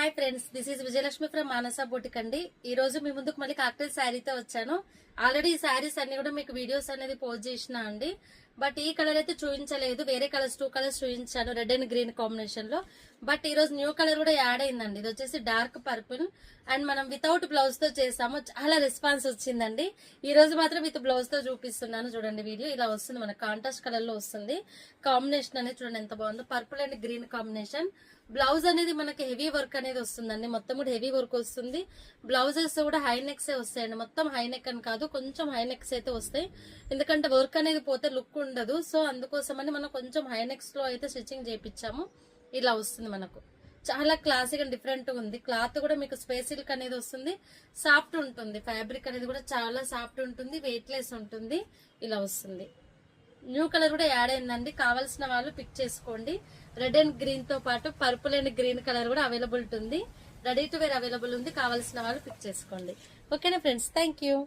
Hi friends, this is Vijayalakshmi from Manasa boutique అండి. ఈ రోజు మీ ముందుకు మళ్ళీ కాక్టైల్ శారీతో వచ్చాను. ఆల్రెడీ ఈ శారీస్ అన్ని కూడా మీకు వీడియోస్ అనేది పోస్ట్ చేసిన అండి. బట్ ఈ కలర్ అయితే చూపించలేదు, వేరే కలర్స్ 2 కలర్స్ చూపించాను, రెడ్ అండ్ గ్రీన్ కాంబినేషన్ లో. బట్ ఈ రోజు న్యూ కలర్ కూడా యాడ్ అయిందండి. ఇది వచ్చేసి డార్క్ పర్పుల్ అండ్ మనం వితౌట్ బ్లౌజ్ తో చేసాము. చాలా రెస్పాన్స్ వచ్చిందండి. ఈ రోజు మాత్రం విత్ బ్లౌజ్ తో చూపిస్తున్నాను. చూడండి, వీడియో ఇలా వస్తుంది, మన కాంట్రాస్ట్ కలర్ లో వస్తుంది. కాంబినేషన్ అనేది చూడండి ఎంత బాగుందో, purple and green combination. Blouse అనేది మనకి హెవీ వర్క్ అనేది వస్తుందండి, మొత్తం కూడా హెవీ వర్క్ వస్తుంది. బ్లౌజెస్ కూడా హై నెక్స్ వస్తాయండి, మొత్తం హై నెక్ అని కాదు, కొంచెం హై నెక్స్ అయితే వస్తాయి. ఎందుకంటే వర్క్ అనేది పోతే లుక్ ఉండదు. సో అందుకోసమని మనం కొంచెం హై నెక్స్ లో అయితే స్టిచ్చింగ్ చేయించాము. ఇలా వస్తుంది మనకు, చాలా క్లాసిక్ అండ్ డిఫరెంట్ ఉంది. క్లాత్ కూడా మీకు స్పేస్ సిల్క్ అనేది వస్తుంది, సాఫ్ట్ ఉంటుంది. ఫ్యాబ్రిక్ అనేది కూడా చాలా సాఫ్ట్ ఉంటుంది, వెయిట్ లెస్ ఉంటుంది. ఇలా వస్తుంది. న్యూ కలర్ కూడా యాడ్ అయిందండి. కావాల్సిన వాళ్ళు పిక్ చేసుకోండి. రెడ్ అండ్ గ్రీన్ తో పాటు పర్పుల్ అండ్ గ్రీన్ కలర్ కూడా అవైలబుల్ ఉంది. రెడీ టు వేర్ అవైలబుల్ ఉంది. కావాల్సిన వాళ్ళు పిక్ చేసుకోండి. ఓకేనా ఫ్రెండ్స్, థ్యాంక్ యూ.